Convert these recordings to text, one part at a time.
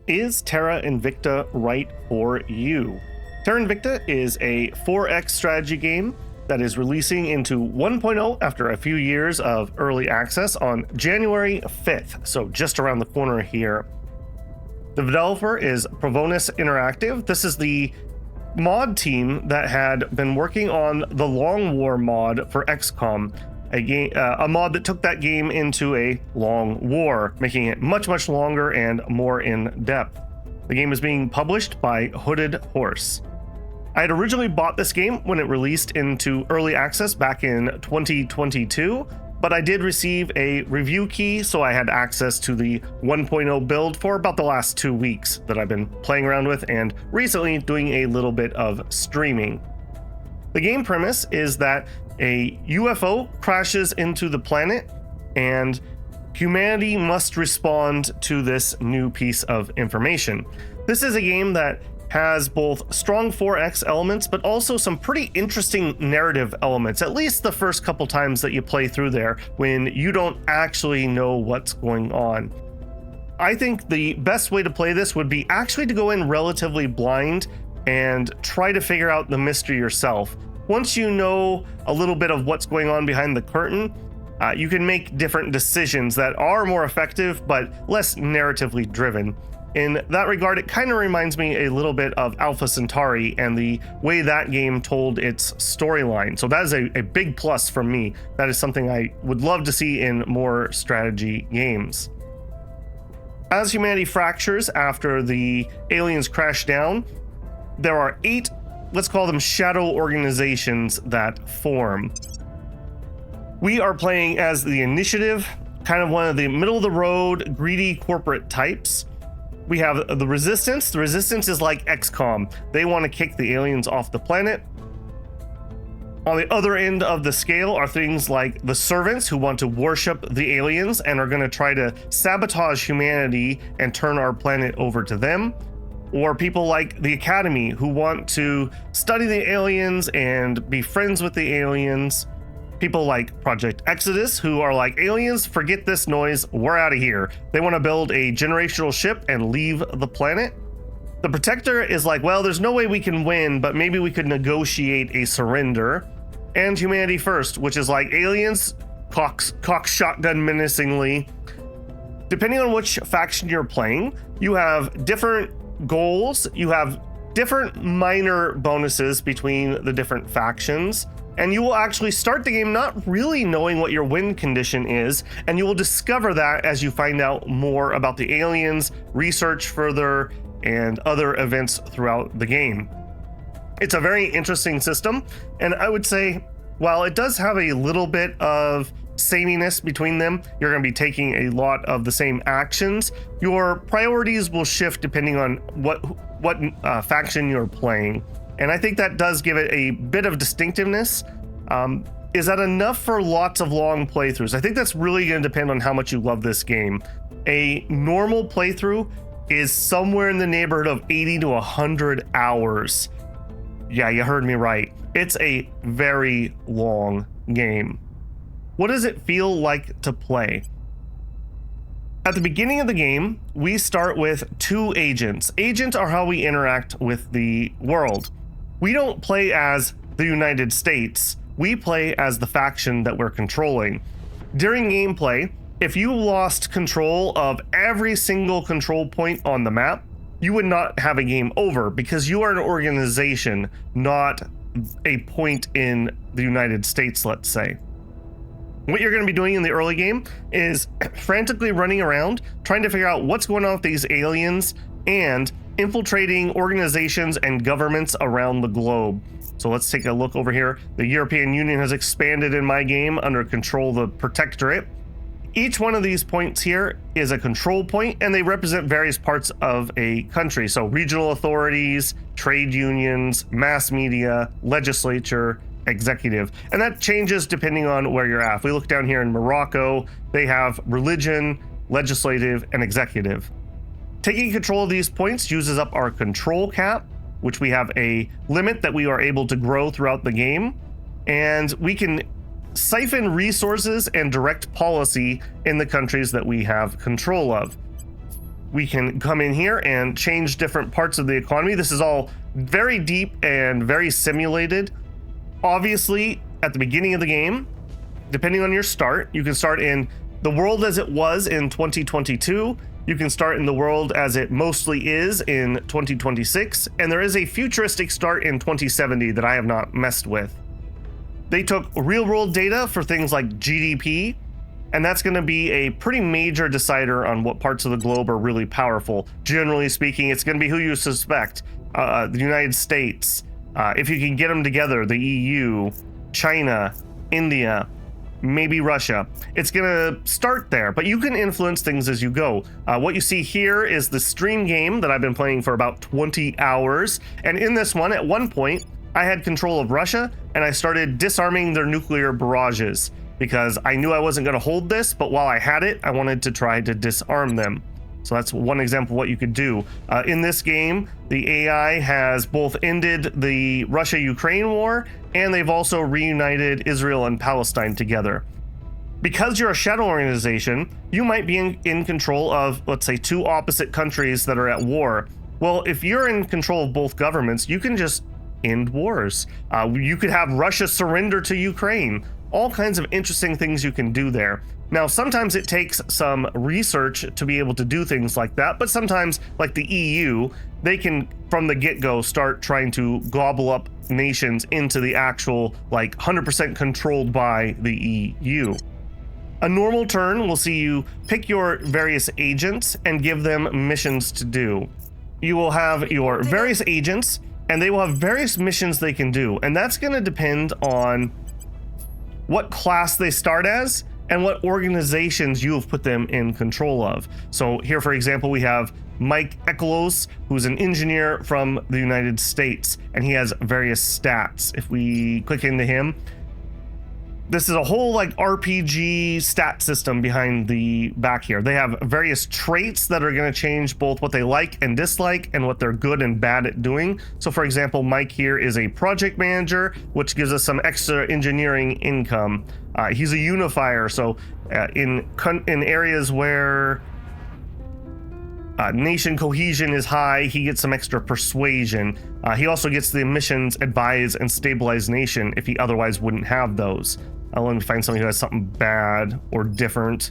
Is Terra Invicta right for you? Terra Invicta is a 4X strategy game that is releasing into 1.0 after a few years of early access on January 5th, so just around the corner here. The developer is Provonis Interactive. This is the mod team that had been working on the Long War mod for XCOM, a mod that took that game into a long war, making it much longer and more in depth. The game is being published by Hooded Horse. I had originally bought this game when it released into early access back in 2022, but I did receive a review key, so I had access to the 1.0 build for about the last 2 weeks that I've been playing around with, and recently doing a little bit of streaming. The game premise is that a UFO crashes into the planet, and humanity must respond to this new piece of information. This is a game that has both strong 4X elements, but also some pretty interesting narrative elements, at least the first couple times that you play through there when you don't actually know what's going on. I think the best way to play this would be actually to go in relatively blind and try to figure out the mystery yourself. Once you know a little bit of what's going on behind the curtain, you can make different decisions that are more effective but less narratively driven. In that regard, it kind of reminds me a little bit of Alpha Centauri and the way that game told its storyline. So that is a big plus for me. That is something I would love to see in more strategy games. As humanity fractures after the aliens crash down, there are 8, let's call them shadow organizations that form. We are playing as the Initiative, kind of one of the middle of the road, greedy corporate types. We have the Resistance. The Resistance is like XCOM. They want to kick the aliens off the planet. On the other end of the scale are things like the Servants, who want to worship the aliens and are going to try to sabotage humanity and turn our planet over to them. Or people like the Academy, who want to study the aliens and be friends with the aliens. People like Project Exodus, who are like, aliens, forget this noise, we're out of here. They want to build a generational ship and leave the planet. The Protector is like, well, there's no way we can win, but maybe we could negotiate a surrender. And Humanity First, which is like, aliens, cock shotgun menacingly. Depending on which faction you're playing, you have different goals, you have different minor bonuses between the different factions. And you will actually start the game not really knowing what your win condition is, and you will discover that as you find out more about the aliens, research further, and other events throughout the game. It's a very interesting system, and I would say, while it does have a little bit of sameness between them, you're going to be taking a lot of the same actions. Your priorities will shift depending on what faction you're playing. And I think that does give it a bit of distinctiveness. Is that enough for lots of long playthroughs? I think that's really going to depend on how much you love this game. A normal playthrough is somewhere in the neighborhood of 80 to 100 hours. Yeah, you heard me right. It's a very long game. What does it feel like to play? At the beginning of the game, we start with 2 agents. Agents are how we interact with the world. We don't play as the United States. We play as the faction that we're controlling. During gameplay, if you lost control of every single control point on the map, you would not have a game over because you are an organization, not a point in the United States, let's say. What you're going to be doing in the early game is frantically running around, trying to figure out what's going on with these aliens and infiltrating organizations and governments around the globe. So let's take a look over here. The European Union has expanded in my game under control the Protectorate. Each one of these points here is a control point, and they represent various parts of a country. So regional authorities, trade unions, mass media, legislature, executive, and that changes depending on where you're at. If we look down here in Morocco, they have religion, legislative, and executive. Taking control of these points uses up our control cap, which we have a limit that we are able to grow throughout the game, and we can siphon resources and direct policy in the countries that we have control of. We can come in here and change different parts of the economy. This is all very deep and very simulated. Obviously, at the beginning of the game, depending on your start, you can start in the world as it was in 2022. You can start in the world as it mostly is in 2026. And there is a futuristic start in 2070 that I have not messed with. They took real world data for things like GDP, and that's going to be a pretty major decider on what parts of the globe are really powerful. Generally speaking, it's going to be who you suspect. The United States, if you can get them together, the EU, China, India, maybe Russia. It's going to start there, but you can influence things as you go. What you see here is the stream game that I've been playing for about 20 hours. And in this one, at one point, I had control of Russia and I started disarming their nuclear barrages because I knew I wasn't going to hold this, but while I had it, I wanted to try to disarm them. So that's one example of what you could do. In this game, the AI has both ended the Russia-Ukraine war, and they've also reunited Israel and Palestine together. Because you're a shadow organization, you might be in control of, let's say, two opposite countries that are at war. Well, if you're in control of both governments, you can just end wars. You could have Russia surrender to Ukraine. All kinds of interesting things you can do there. Now, sometimes it takes some research to be able to do things like that, but sometimes, like the EU, they can, from the get-go, start trying to gobble up nations into the actual, 100% controlled by the EU. A normal turn will see you pick your various agents and give them missions to do. You will have your various agents, and they will have various missions they can do, and that's going to depend on what class they start as and what organizations you have put them in control of. So here, for example, we have Mike Ekelos, who's an engineer from the United States, and he has various stats. If we click into him, this is a whole RPG stat system behind the back here. They have various traits that are going to change both what they like and dislike and what they're good and bad at doing. So for example, Mike here is a project manager, which gives us some extra engineering income. He's a unifier, so in areas where nation cohesion is high, he gets some extra persuasion. He also gets the missions advise and stabilize nation if he otherwise wouldn't have those. Let me find somebody who has something bad or different.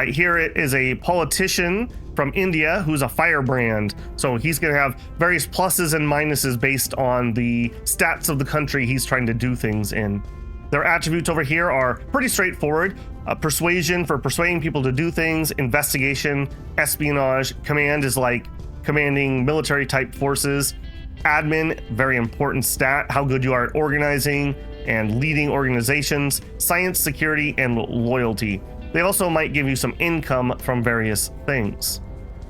Here it is a politician from India who's a firebrand. So he's going to have various pluses and minuses based on the stats of the country he's trying to do things in. Their attributes over here are pretty straightforward. Persuasion for persuading people to do things, investigation, espionage, command is like commanding military type forces. Admin, very important stat, how good you are at organizing and leading organizations, science, security, and loyalty. They also might give you some income from various things.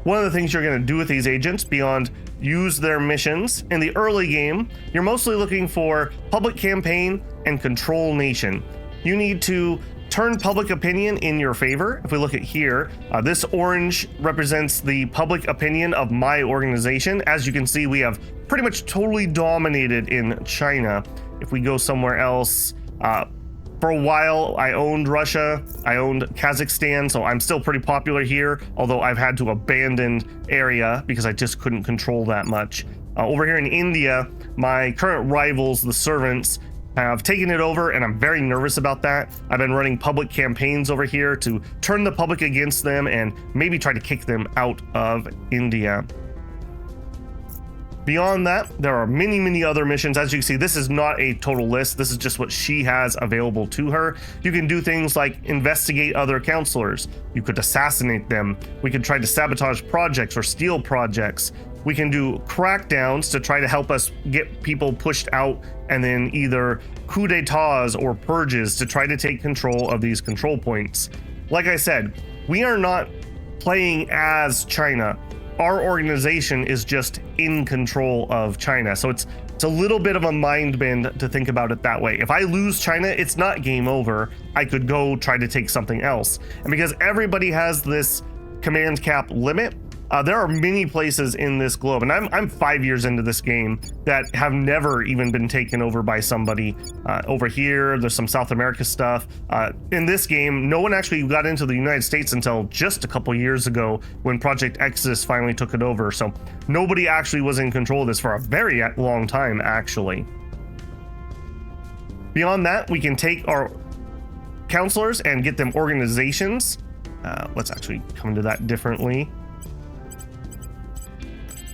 One of the things you're going to do with these agents beyond use their missions, in the early game, you're mostly looking for public campaign and control nation. You need to turn public opinion in your favor. If we look at here, this orange represents the public opinion of my organization. As you can see, we have pretty much totally dominated in China. If we go somewhere else, for a while, I owned Russia, I owned Kazakhstan, so I'm still pretty popular here, although I've had to abandon area because I just couldn't control that much. Over here in India, my current rivals, the servants, have taken it over, and I'm very nervous about that. I've been running public campaigns over here to turn the public against them and maybe try to kick them out of India. Beyond that, there are many, many other missions. As you can see, this is not a total list. This is just what she has available to her. You can do things like investigate other counselors. You could assassinate them. We could try to sabotage projects or steal projects. We can do crackdowns to try to help us get people pushed out, and then either coup d'etats or purges to try to take control of these control points. Like I said, we are not playing as China. Our organization is just in control of China. So it's a little bit of a mind bend to think about it that way. If I lose China, it's not game over. I could go try to take something else. And because everybody has this command cap limit, There are many places in this globe, and I'm 5 years into this game, that have never even been taken over by somebody. Over here, there's some South America stuff. In this game, no one actually got into the United States until just a couple years ago when Project Exodus finally took it over. So nobody actually was in control of this for a very long time, actually. Beyond that, we can take our counselors and get them organizations. Let's actually come into that differently.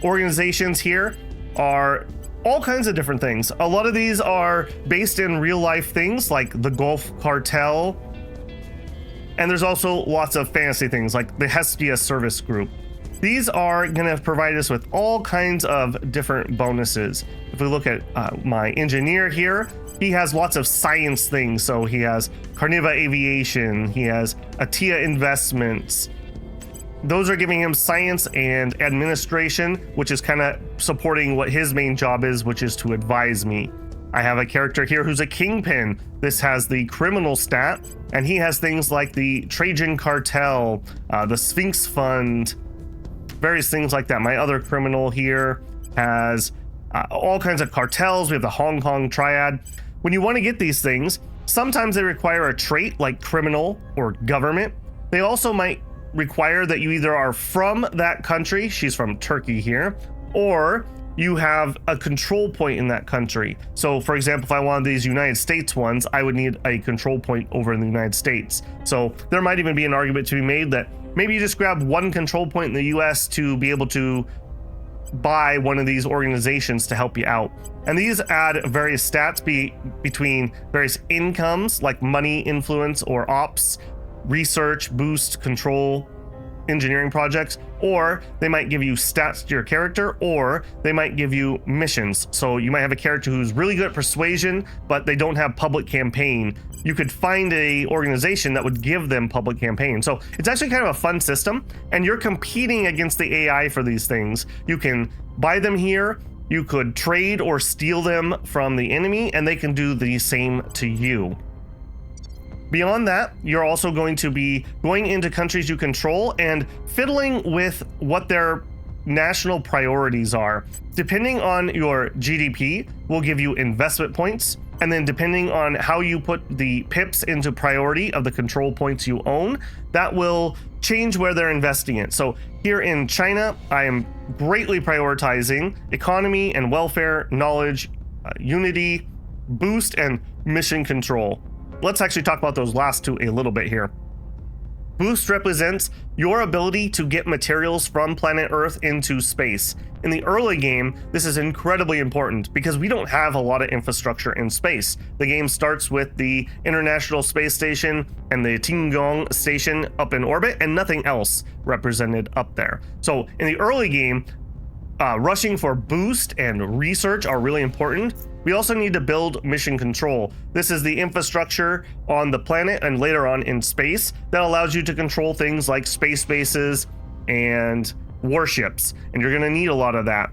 Organizations here are all kinds of different things. A lot of these are based in real life things like the Gulf Cartel. And there's also lots of fantasy things like the Hestia Service Group. These are going to provide us with all kinds of different bonuses. If we look at my engineer here, he has lots of science things. So he has Carniva Aviation, he has Atia Investments. Those are giving him science and administration, which is kind of supporting what his main job is, which is to advise me. I have a character here who's a kingpin. This has the criminal stat, and he has things like the Trajan Cartel, the Sphinx Fund, various things like that. My other criminal here has all kinds of cartels. We have the Hong Kong Triad. When you want to get these things, sometimes they require a trait like criminal or government. They also might require that you either are from that country, she's from Turkey here, or you have a control point in that country. So for example, if I wanted these United States ones, I would need a control point over in the United States. So there might even be an argument to be made that maybe you just grab one control point in the US to be able to buy one of these organizations to help you out. And these add various stats between various incomes like money, influence, or ops, research, boost, control, engineering projects, or they might give you stats to your character, or they might give you missions. So you might have a character who's really good at persuasion, but they don't have public campaign. You could find a organization that would give them public campaign. So it's actually kind of a fun system, and you're competing against the AI for these things. You can buy them here, you could trade or steal them from the enemy, and they can do the same to you. Beyond that, you're also going to be going into countries you control and fiddling with what their national priorities are. Depending on your GDP, will give you investment points, and then depending on how you put the pips into priority of the control points you own, that will change where they're investing it. So here in China, I am greatly prioritizing economy and welfare, knowledge, unity, boost, and mission control. Let's actually talk about those last two a little bit here. Boost represents your ability to get materials from planet Earth into space. In the early game, this is incredibly important because we don't have a lot of infrastructure in space. The game starts with the International Space Station and the Tiangong station up in orbit, and nothing else represented up there. So in the early game, rushing for boost and research are really important. We also need to build mission control. This is the infrastructure on the planet and later on in space that allows you to control things like space bases and warships, and you're going to need a lot of that.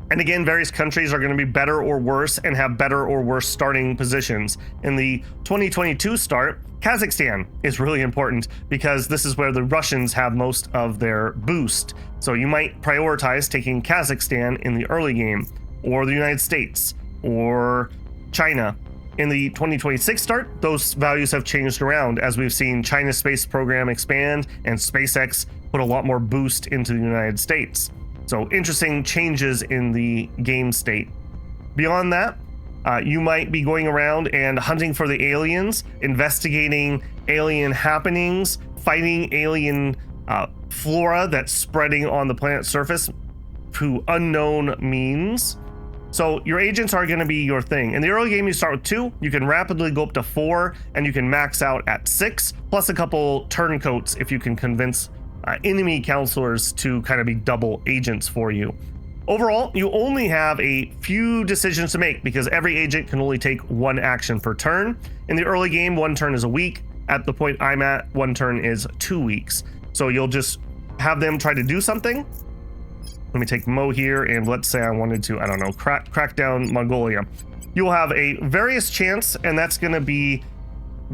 And again, various countries are going to be better or worse and have better or worse starting positions. In the 2022 start, Kazakhstan is really important because this is where the Russians have most of their boost. So you might prioritize taking Kazakhstan in the early game, or the United States, or China. In the 2026 start, those values have changed around as we've seen China's space program expand and SpaceX put a lot more boost into the United States. So interesting changes in the game state. Beyond that, you might be going around and hunting for the aliens, investigating alien happenings, fighting alien flora that's spreading on the planet's surface through unknown means. So your agents are going to be your thing. In the early game, you start with 2. You can rapidly go up to 4, and you can max out at 6, plus a couple turncoats if you can convince enemy counselors to kind of be double agents for you. Overall, you only have a few decisions to make because every agent can only take 1 action per turn. In the early game, 1 turn is a week. At the point I'm at, 1 turn is 2 weeks. So you'll just have them try to do something. Let me take Mo here, and let's say I wanted to, I don't know, crack down Mongolia. You'll have a various chance, and that's going to be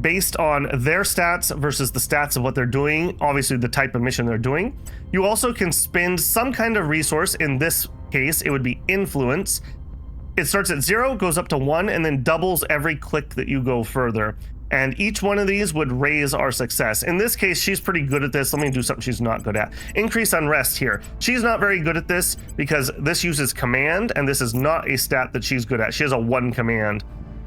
based on their stats versus the stats of what they're doing, obviously the type of mission they're doing. You also can spend some kind of resource. In this case, it would be influence. It starts at 0, goes up to 1, and then doubles every click that you go further. And each one of these would raise our success. In this case, she's pretty good at this. Let me do something she's not good at. Increase unrest here. She's not very good at this because this uses command, and this is not a stat that she's good at. She has a 1 command.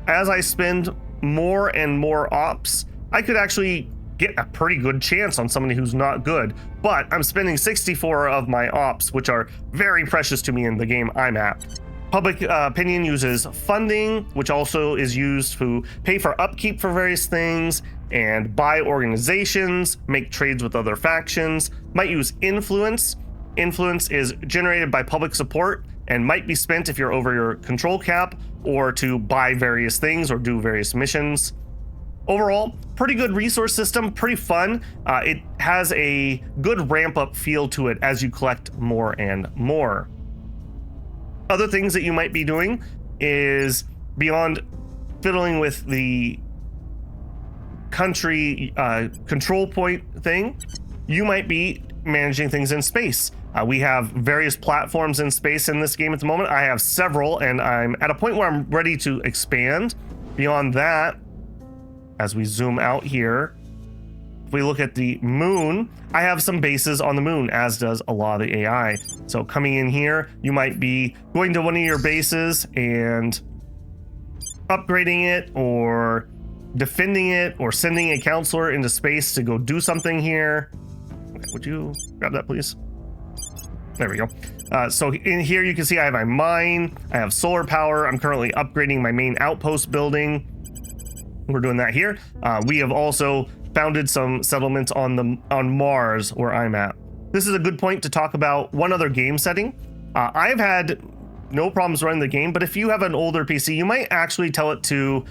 As I spend more and more ops, I could actually get a pretty good chance on somebody who's not good. But I'm spending 64 of my ops, which are very precious to me in the game I'm at. Public opinion uses funding, which also is used to pay for upkeep for various things and buy organizations, make trades with other factions. Might use influence. Influence is generated by public support and might be spent if you're over your control cap or to buy various things or do various missions. Overall, pretty good resource system, pretty fun. It has a good ramp up feel to it as you collect more and more. Other things that you might be doing is beyond fiddling with the country control point thing, you might be managing things in space. We have various platforms in space in this game at the moment. I have several, and I'm at a point where I'm ready to expand. Beyond that, as we zoom out here, if we look at the moon, I have some bases on the moon, as does a lot of the AI. So coming in here, you might be going to one of your bases and upgrading it or defending it or sending a counselor into space to go do something here. Would you grab that, please? There we go. So in here, you can see I have my mine, I have solar power. I'm currently upgrading my main outpost building. We're doing that here. We have also founded some settlements on Mars, where I'm at. This is a good point to talk about one other game setting. I've had no problems running the game, but if you have an older PC, you might actually tell it to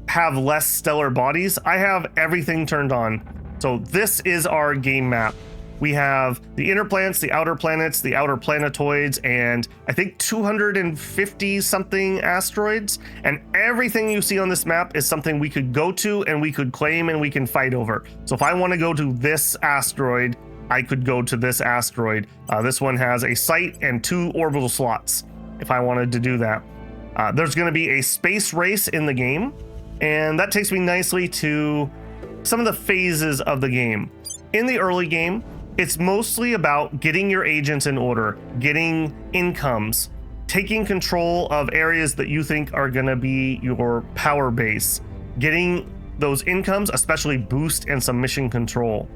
have less stellar bodies. I have everything turned on. So this is our game map. We have the inner planets, the outer planets, the outer planetoids, and I think 250 something asteroids. And everything you see on this map is something we could go to and we could claim and we can fight over. So if I want to go to this asteroid, I could go to this asteroid. This one has a site and 2 orbital slots if I wanted to do that. There's going to be a space race in the game, and that takes me nicely to some of the phases of the game. In the early game, it's mostly about getting your agents in order, getting incomes, taking control of areas that you think are going to be your power base, getting those incomes, especially boost and some mission control.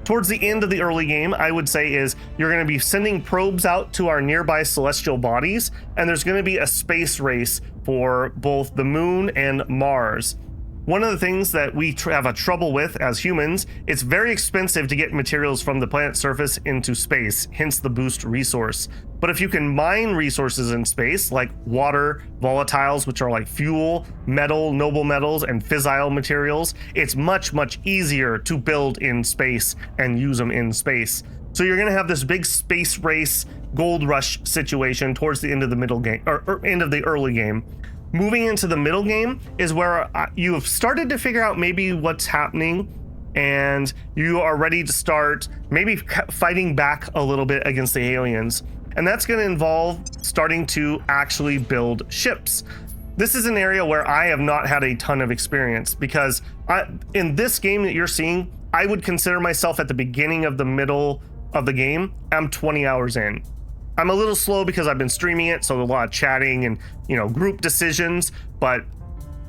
Towards the end of the early game, I would say is you're going to be sending probes out to our nearby celestial bodies, and there's going to be a space race for both the moon and Mars. One of the things that we have a trouble with as humans, it's very expensive to get materials from the planet's surface into space, hence the boost resource. But if you can mine resources in space, like water, volatiles, which are like fuel, metal, noble metals, and fissile materials, it's much, much easier to build in space and use them in space. So you're going to have this big space race, gold rush situation towards the end of the middle game, or end of the early game. Moving into the middle game is where you have started to figure out maybe what's happening, and you are ready to start maybe fighting back a little bit against the aliens. And that's going to involve starting to actually build ships. This is an area where I have not had a ton of experience because in this game that you're seeing, I would consider myself at the beginning of the middle of the game. I'm 20 hours in. I'm a little slow because I've been streaming it, so a lot of chatting and, group decisions, but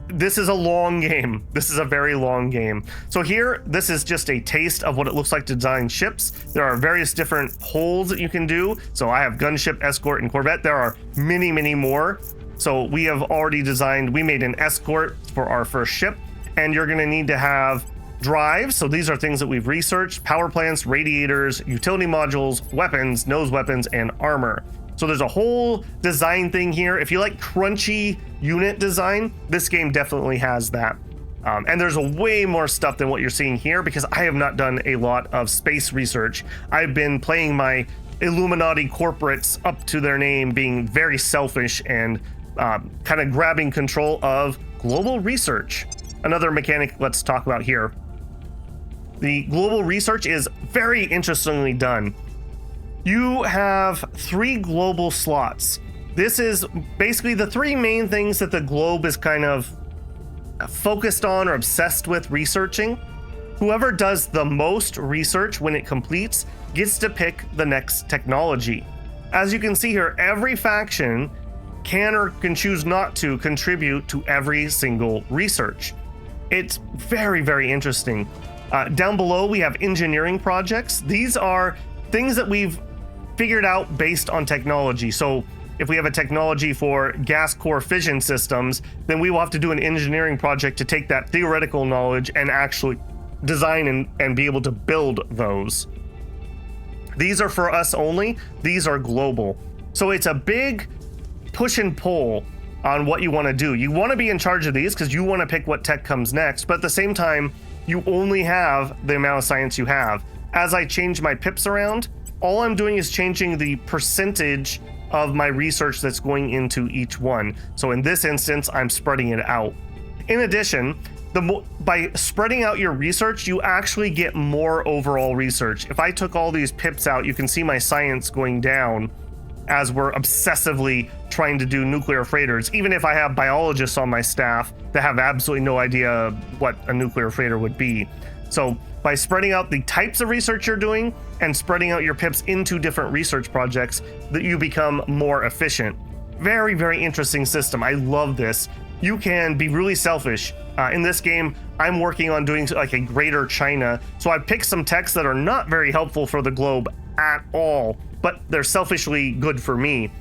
this is a long game. This is a very long game. So here, this is just a taste of what it looks like to design ships. There are various different holds that you can do. So I have gunship, escort, and corvette. There are many, many more. So we have already we made an escort for our first ship, and you're gonna need to have drives. So these are things that we've researched: power plants, radiators, utility modules, weapons, nose weapons, and armor. So there's a whole design thing here. If you like crunchy unit design, this game definitely has that. And there's a way more stuff than what you're seeing here because I have not done a lot of space research. I've been playing my Illuminati corporates up to their name, being very selfish and kind of grabbing control of global research. another mechanic let's talk about here. The global research is very interestingly done. You have 3 global slots. This is basically the 3 main things that the globe is kind of focused on or obsessed with researching. Whoever does the most research when it completes gets to pick the next technology. As you can see here, every faction can or can choose not to contribute to every single research. It's very, very interesting. Down below, we have engineering projects. These are things that we've figured out based on technology. So if we have a technology for gas core fission systems, then we will have to do an engineering project to take that theoretical knowledge and actually design and be able to build those. These are for us only. These are global. So it's a big push and pull on what you want to do. You want to be in charge of these because you want to pick what tech comes next, but at the same time, you only have the amount of science you have. As I change my pips around, all I'm doing is changing the percentage of my research that's going into each one. So in this instance, I'm spreading it out. In addition, by spreading out your research, you actually get more overall research. If I took all these pips out, you can see my science going down as we're obsessively trying to do nuclear freighters, even if I have biologists on my staff that have absolutely no idea what a nuclear freighter would be. So by spreading out the types of research you're doing and spreading out your pips into different research projects, that you become more efficient. Very, very interesting system. I love this. You can be really selfish. In this game, I'm working on doing like a greater China. So I picked some techs that are not very helpful for the globe at all, but they're selfishly good for me.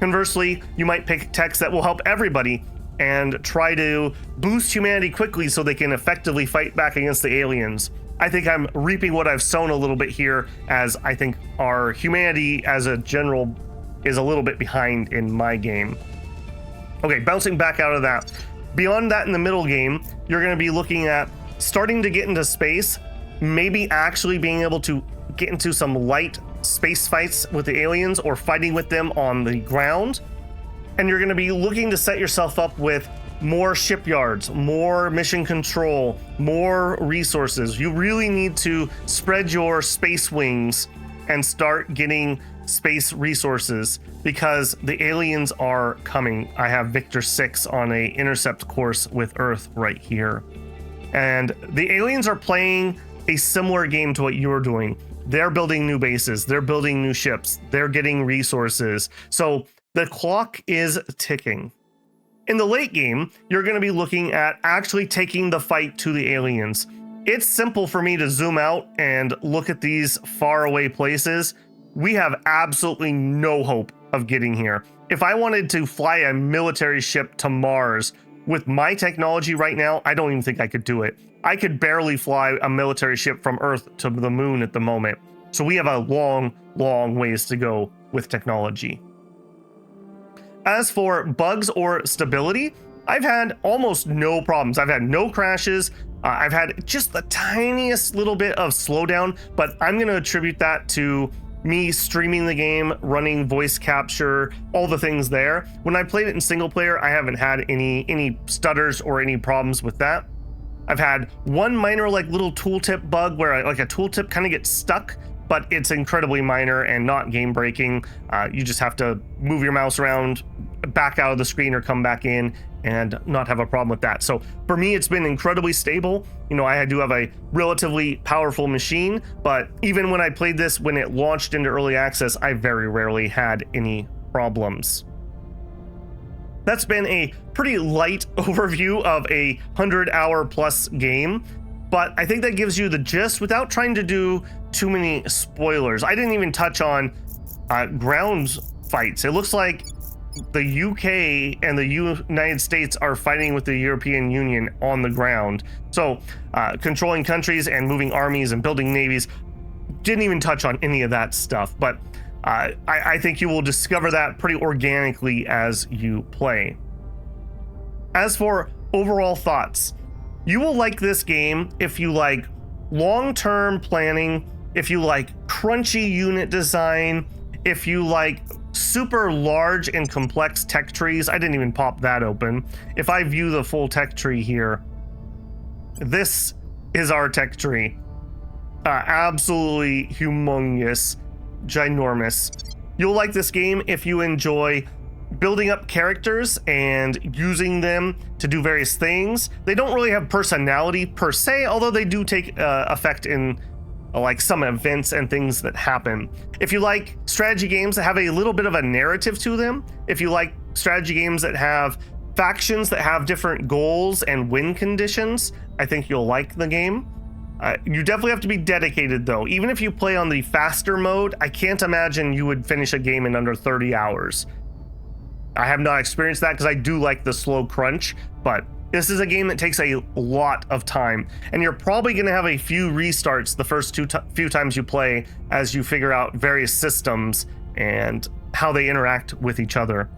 Conversely, you might pick techs that will help everybody and try to boost humanity quickly so they can effectively fight back against the aliens. I think I'm reaping what I've sown a little bit here, as I think our humanity as a general is a little bit behind in my game. Okay, bouncing back out of that. Beyond that, in the middle game, you're going to be looking at starting to get into space, maybe actually being able to get into some light space fights with the aliens or fighting with them on the ground. And you're going to be looking to set yourself up with more shipyards, more mission control, more resources. You really need to spread your space wings and start getting space resources because the aliens are coming. I have Victor 6 on a intercept course with Earth right here. And the aliens are playing a similar game to what you're doing. They're building new bases, they're building new ships, they're getting resources. So the clock is ticking. In the late game, you're going to be looking at actually taking the fight to the aliens. It's simple for me to zoom out and look at these faraway places. We have absolutely no hope of getting here. If I wanted to fly a military ship to Mars with my technology right now, I don't even think I could do it. I could barely fly a military ship from Earth to the moon at the moment. So we have a long, long ways to go with technology. As for bugs or stability, I've had almost no problems. I've had no crashes. I've had just the tiniest little bit of slowdown, but I'm going to attribute that to me streaming the game, running voice capture, all the things there. When I played it in single player, I haven't had any stutters or any problems with that. I've had one minor like little tooltip bug where like a tooltip kind of gets stuck, but it's incredibly minor and not game breaking. You just have to move your mouse around, back out of the screen or come back in and not have a problem with that. So for me, it's been incredibly stable. You know, I do have a relatively powerful machine, but even when I played this, when it launched into early access, I very rarely had any problems. That's been a pretty light overview of a 100-hour plus game, but I think that gives you the gist without trying to do too many spoilers. I didn't even touch on ground fights. It looks like the UK and the United States are fighting with the European Union on the ground. So controlling countries and moving armies and building navies. Didn't even touch on any of that stuff, but I think you will discover that pretty organically as you play. As for overall thoughts, you will like this game if you like long-term planning, if you like crunchy unit design, if you like super large and complex tech trees. I didn't even pop that open. If I view the full tech tree here, This is our tech tree. Absolutely humongous, ginormous. You'll like this game if you enjoy building up characters and using them to do various things. They don't really have personality per se, although they do take effect in like some events and things that happen. If you like strategy games that have a little bit of a narrative to them, if you like strategy games that have factions that have different goals and win conditions, I think you'll like the game. You definitely have to be dedicated though. Even if you play on the faster mode, I can't imagine you would finish a game in under 30 hours. I have not experienced that because I do like the slow crunch, but this is a game that takes a lot of time, and you're probably going to have a few restarts the first few times you play as you figure out various systems and how they interact with each other.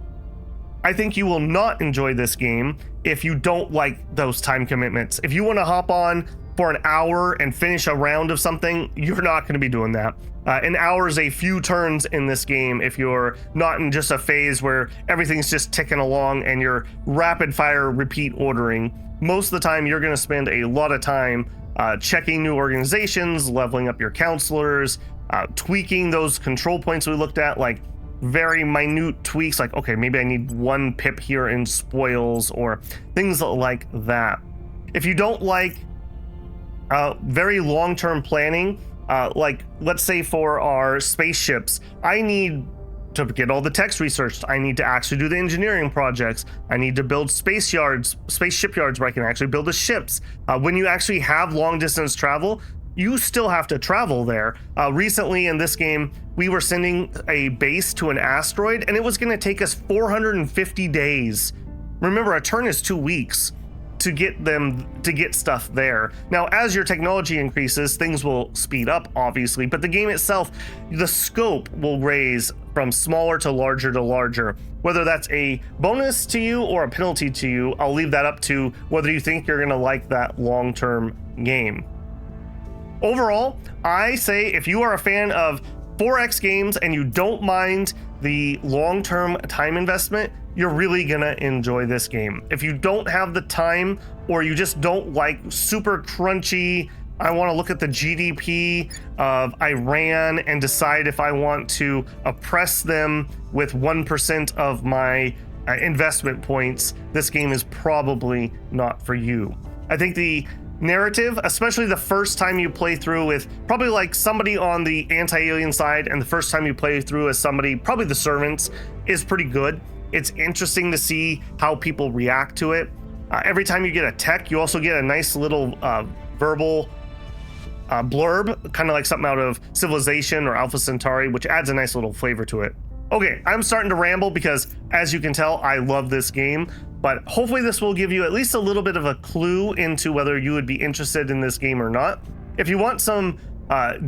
I think you will not enjoy this game if you don't like those time commitments. If you want to hop on for an hour and finish a round of something, you're not going to be doing that. An hour is a few turns in this game if you're not in just a phase where everything's just ticking along and you're rapid fire repeat ordering. Most of the time, you're going to spend a lot of time checking new organizations, leveling up your counselors, tweaking those control points we looked at, like very minute tweaks, like, okay, maybe I need 1 pip here in spoils or things like that. If you don't like very long-term planning, like let's say for our spaceships, I need to get all the text researched. I need to actually do the engineering projects. I need to build space shipyards where I can actually build the ships. When you actually have long distance travel, you still have to travel there. Recently in this game, we were sending a base to an asteroid and it was going to take us 450 days. Remember, a turn is 2 weeks to get stuff there. Now, as your technology increases, things will speed up, obviously, but the game itself, the scope will raise from smaller to larger. Whether that's a bonus to you or a penalty to you, I'll leave that up to whether you think you're gonna like that long-term game. Overall, I say if you are a fan of 4X games and you don't mind the long-term time investment, you're really gonna enjoy this game. If you don't have the time, or you just don't like super crunchy, I want to look at the GDP of Iran and decide if I want to oppress them with 1% of my investment points, this game is probably not for you. I think the narrative, especially the first time you play through with probably like somebody on the anti-alien side, and the first time you play through as somebody, probably the servants, is pretty good. It's interesting to see how people react to it. Every time you get a tech, you also get a nice little verbal blurb, kind of like something out of Civilization or Alpha Centauri, which adds a nice little flavor to it. Okay, I'm starting to ramble because, as you can tell, I love this game, but hopefully this will give you at least a little bit of a clue into whether you would be interested in this game or not. If you want some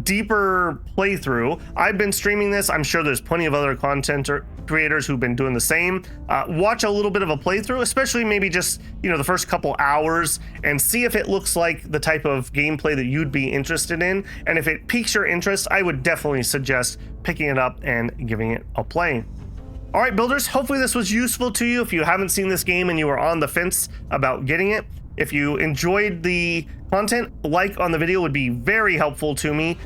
deeper playthrough, I've been streaming this. I'm sure there's plenty of other content creators who've been doing the same. Watch a little bit of a playthrough, especially maybe just, the first couple hours, and see if it looks like the type of gameplay that you'd be interested in. And if it piques your interest, I would definitely suggest picking it up and giving it a play. All right, builders, hopefully this was useful to you if you haven't seen this game and you are on the fence about getting it. If you enjoyed the content, a like on the video would be very helpful to me.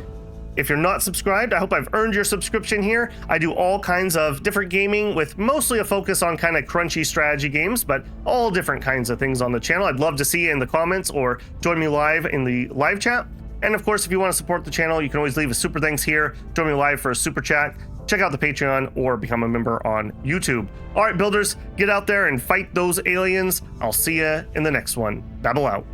If you're not subscribed, I hope I've earned your subscription here. I do all kinds of different gaming with mostly a focus on kind of crunchy strategy games, but all different kinds of things on the channel. I'd love to see you in the comments or join me live in the live chat. And of course, if you want to support the channel, you can always leave a super thanks here, join me live for a super chat, check out the Patreon, or become a member on YouTube. All right, builders, get out there and fight those aliens. I'll see you in the next one. Babble out.